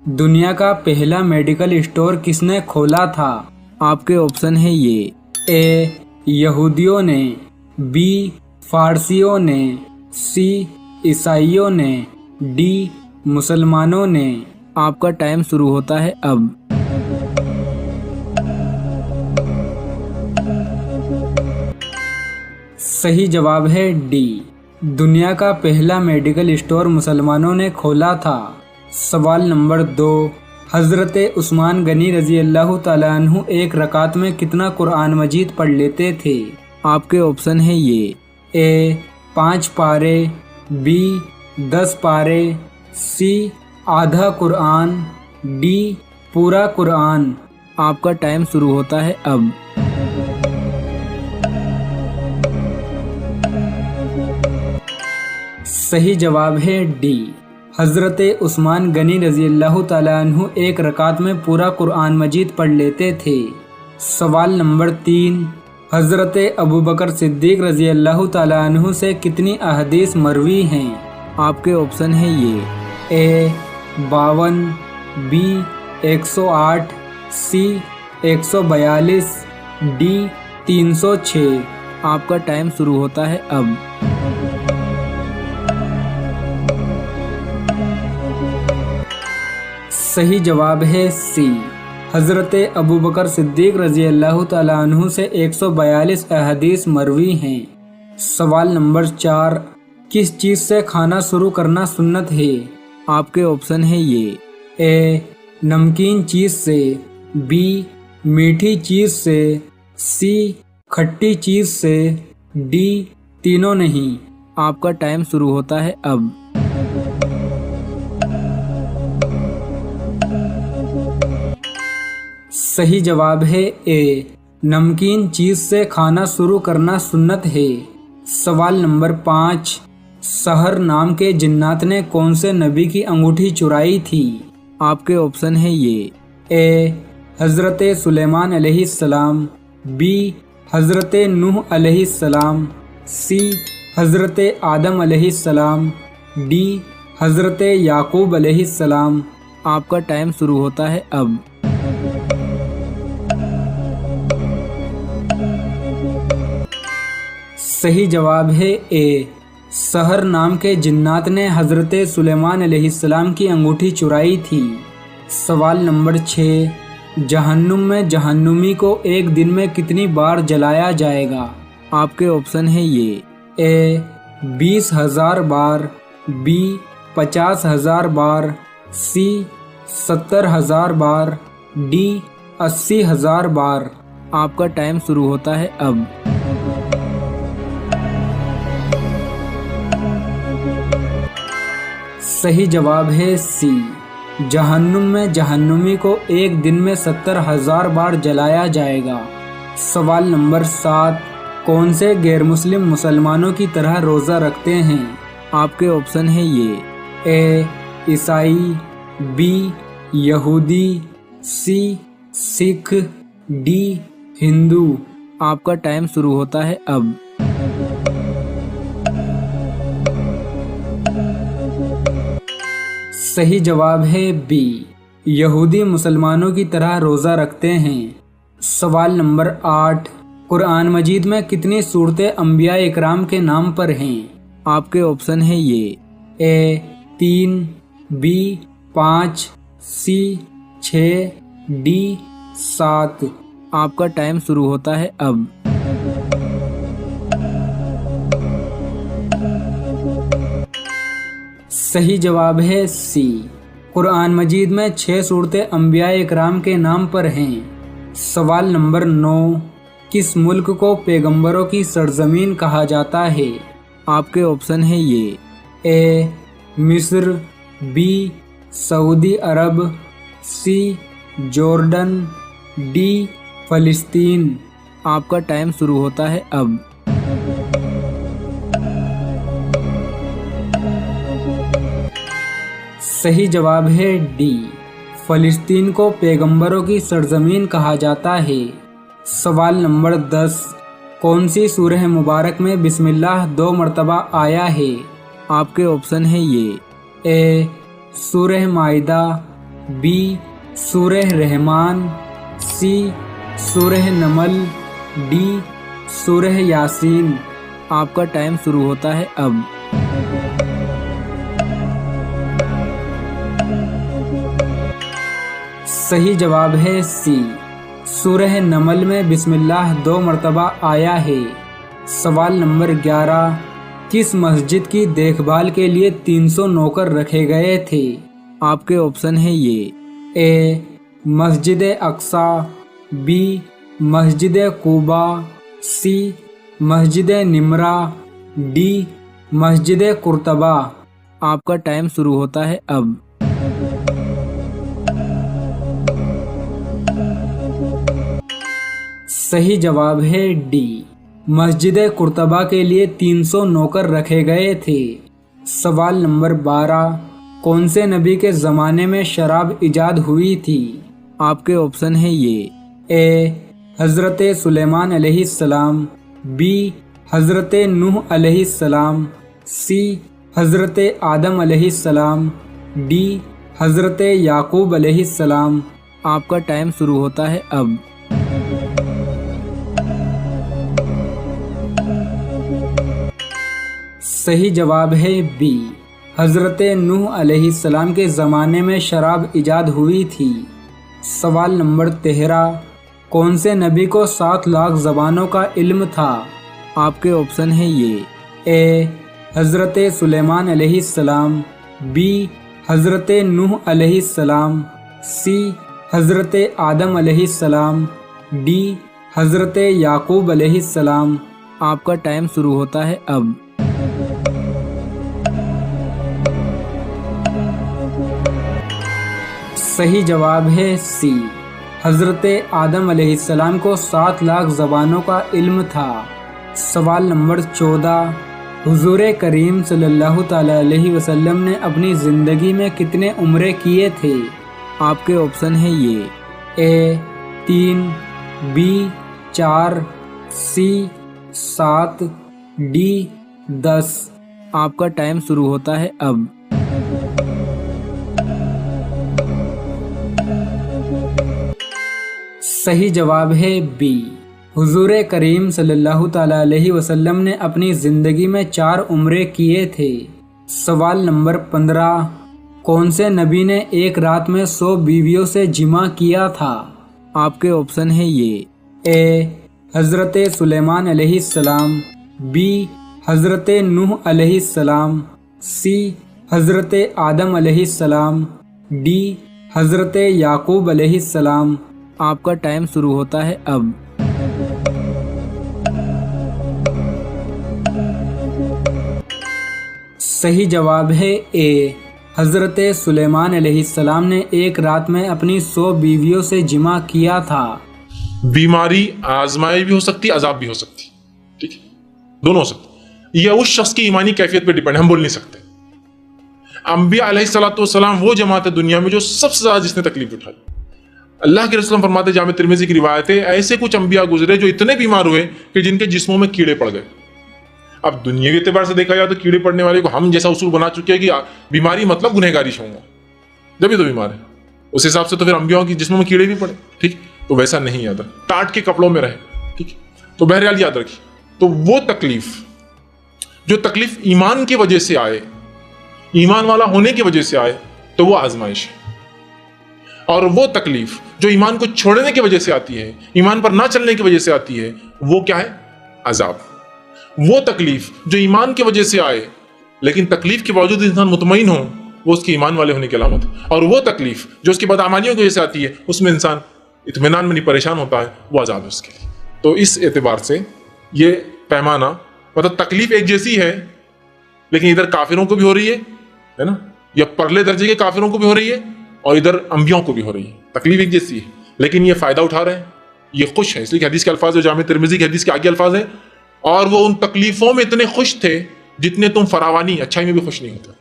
दुनिया का पहला मेडिकल स्टोर किसने खोला था? आपके ऑप्शन है ये। ए यहूदियों ने, बी फारसियों ने, सी ईसाइयों ने, डी मुसलमानों ने। आपका टाइम शुरू होता है अब। सही जवाब है डी। दुनिया का पहला मेडिकल स्टोर मुसलमानों ने खोला था। सवाल नंबर 2, हज़रत उस्मान गनी रज़ी अल्लाह तआला अन्हु एक रकात में कितना कुरान मजीद पढ़ लेते थे? आपके ऑप्शन है ये। ए 5 पारे, बी 10 पारे, सी आधा कुरान, डी पूरा कुरान। आपका टाइम शुरू होता है अब। सही जवाब है डी। हज़रत उस्मान गनी रज़ी अल्लाह तआला अन्हु एक रकात में पूरा कुरान मजीद पढ़ लेते थे। सवाल नंबर 3, हज़रत अबू बकर सिद्दीक रज़ी अल्लाह तआला अन्हु से कितनी अहदीस मरवी हैं? आपके ऑप्शन है ये। ए 52, बी 108, सी 142, डी 306। आपका टाइम शुरू होता है अब। सही जवाब है सी। हज़रत अबू बकर सिद्दीक रज़ी अल्लाह तआला अन्हु से 142 अहदीस मरवी हैं। सवाल नंबर 4, किस चीज़ से खाना शुरू करना सुन्नत है? आपके ऑप्शन है ये। ए नमकीन चीज़ से, बी मीठी चीज़ से, सी खट्टी चीज़ से, डी तीनों नहीं। आपका टाइम शुरू होता है अब। सही जवाब है ए नमकीन चीज़ से खाना शुरू करना सुन्नत है। सवाल नंबर 5, सहर नाम के जिन्नात ने कौन से नबी की अंगूठी चुराई थी? आपके ऑप्शन है ये। ए हज़रत सुलेमान अलैहिस्सलाम, बी हज़रत नूह अलैहिस्सलाम, सी हज़रत आदम अलैहिस्सलाम, डी हज़रत याकूब अलैहिस्सलाम। आपका टाइम शुरू होता है अब। सही जवाब है ए सहर नाम के जिन्नात ने हज़रत सुलेमान अलैहिस्सलाम की अंगूठी चुराई थी। सवाल नंबर 6, जहन्नुम में जहन्नुमी को एक दिन में कितनी बार जलाया जाएगा? आपके ऑप्शन है ये। ए 20,000 बार, बी 50,000 बार, सी 70,000 बार, डी 80,000 बार। आपका टाइम शुरू होता है अब। सही जवाब है सी। जहन्नुम में जहन्नुमी को एक दिन में 70,000 बार जलाया जाएगा। सवाल नंबर 7, कौन से गैर मुस्लिम मुसलमानों की तरह रोज़ा रखते हैं? आपके ऑप्शन है ये। ए ईसाई, बी यहूदी, सी सिख, डी हिंदू। आपका टाइम शुरू होता है अब। सही जवाब है बी यहूदी मुसलमानों की तरह रोज़ा रखते हैं। सवाल नंबर 8, कुरान मजीद में कितनी सूरतें अंबिया इकराम के नाम पर हैं? आपके ऑप्शन है ये। ए 3, बी 5, सी 6, डी 7। आपका टाइम शुरू होता है अब। सही जवाब है सी। कुरान मजीद में 6 सूरतें अंबिया इकराम के नाम पर हैं। सवाल नंबर 9, किस मुल्क को पैगंबरों की सरजमीन कहा जाता है? आपके ऑप्शन है ये। ए मिस्र, बी सऊदी अरब, सी जॉर्डन, डी फ़लस्तीन। आपका टाइम शुरू होता है अब। सही जवाब है डी फ़लस्तीन को पैगंबरों की सरजमीन कहा जाता है। सवाल नंबर 10, कौन सी सूरह मुबारक में बिस्मिल्लाह 2 मरतबा आया है? आपके ऑप्शन है ये। ए सूरह माइदा, बी सूरह रहमान, सी सूरह नमल, डी सूरह यासीन। आपका टाइम शुरू होता है अब। सही जवाब है सी, सूरह नमल में बिस्मिल्लाह 2 मरतबा आया है। सवाल नंबर 11, किस मस्जिद की देखभाल के लिए 300 नौकर रखे गए थे? आपके ऑप्शन है ये, ए मस्जिद अक्सा, बी मस्जिद कूबा, सी मस्जिद निमरा, डी मस्जिद कुर्तबा। आपका टाइम शुरू होता है अब। सही जवाब है डी, मस्जिद कुर्तबा के लिए 300 नौकर रखे गए थे। सवाल नंबर 12, कौन से नबी के ज़माने में शराब इजाद हुई थी? आपके ऑप्शन है ये, ए हज़रत सुलेमान अलैहिस्सलाम, बी हज़रत नूह अलैहिस्सलाम, सी हज़रत आदम अलैहिस्सलाम, डी हज़रत याकूब अलैहिस्सलाम। आपका टाइम शुरू होता है अब। सही जवाब है बी, हज़रत नूह अलैहिस्सलाम के ज़माने में शराब इजाद हुई थी। सवाल नंबर 13, कौन से नबी को 7 लाख ज़बानों का इल्म था? आपके ऑप्शन है ये, ए हज़रत सुलेमान अलैहिस्सलाम, बी हज़रत नूह अलैहिस्सलाम, सी हज़रत आदम अलैहिस्सलाम, डी हज़रत याकूब अलैहिस्सलाम। आपका टाइम शुरू होता है अब। सही जवाब है सी, हज़रत आदम अलैहिस्सलाम को 7 लाख ज़बानों का इल्म था। सवाल नंबर 14, हुज़ूर करीम सल्लल्लाहु ताला अलैहि वसल्लम ने अपनी ज़िंदगी में कितने उम्रे किए थे? आपके ऑप्शन है ये, ए 3, बी 4, सी 7, डी 10। आपका टाइम शुरू होता है अब। सही जवाब है बी, हुज़ूर करीम सल्लल्लाहु ताला अलैहि वसल्लम ने अपनी ज़िंदगी में 4 उम्रे किए थे। सवाल नंबर 15, कौन से नबी ने एक रात में 100 बीवियों से जिमा किया था? आपके ऑप्शन है ये, ए हज़रत सुलेमान अलैहिस्सलाम, बी हज़रत नूह अलैहिस्सलाम, सी हज़रत आदम अलैहिस्सलाम, डी हज़रत याकूब अलैहिस्सलाम। आपका टाइम शुरू होता है अब। सही जवाब है ए, हज़रत सुलेमान अलैहिस्सलाम ने एक रात में अपनी 100 बीवियों से जिमा किया था। बीमारी आजमाई भी हो सकती, अजाब भी हो सकती, ठीक है, दोनों हो सकते। यह उस शख्स की ईमानी कैफियत पे डिपेंड, हम बोल नहीं सकते। अंबिया अलैहिस्सलातु वस्सलाम वो जमात है दुनिया में जो सबसे ज्यादा जिसने तकलीफ उठाई। अल्लाह के रसूल फरमाते, जामे तिर्मिज़ी की रिवायत है, ऐसे कुछ अंबिया गुजरे जो इतने बीमार हुए कि जिनके जिस्मों में कीड़े पड़ गए। अब दुनियावी एतबार से देखा जाए तो कीड़े पड़ने वाले को हम जैसा उसूल बना चुके हैं कि बीमारी मतलब गुनहगारी होगा, जब भी तो बीमार है। उस हिसाब से तो फिर अंबियाओं की जिस्मों में कीड़े भी पड़े, ठीक, तो वैसा नहीं आता, टाट के कपड़ों में रहे, ठीक। तो बहरहाल याद रखिए, तो वो तकलीफ जो तकलीफ ईमान की वजह से आए, ईमान वाला होने की वजह से आए, तो वो आजमाइश है। और वो तकलीफ जो ईमान को छोड़ने की वजह से आती है, ईमान पर ना चलने की वजह से आती है, वो क्या है? अजाब। वो तकलीफ जो ईमान की वजह से आए लेकिन तकलीफ के बावजूद इंसान मुतमईन हो, वो उसके ईमान वाले होने की अलामत है। और वो तकलीफ जो उसकी बदआमालियों की वजह से आती है, उसमें इंसान इत्मीनान में नहीं परेशान होता है, वो अजाब है उसके लिए। तो इस एतबार से ये पैमाना, मतलब तकलीफ एक जैसी है, लेकिन इधर काफिरों को भी हो रही है ना, या परले दर्जे के काफिरों को भी हो रही है, और इधर अंबियों को भी हो रही है। तकलीफ एक जैसी है, लेकिन ये फायदा उठा रहे हैं, ये खुश है। इसलिए हदीस के अल्फाज जो जामे तिर्मिज़ी की हदीस के आगे अल्फाज है, और वो उन तकलीफों में इतने खुश थे जितने तुम फरावानी अच्छाई में भी खुश नहीं होते।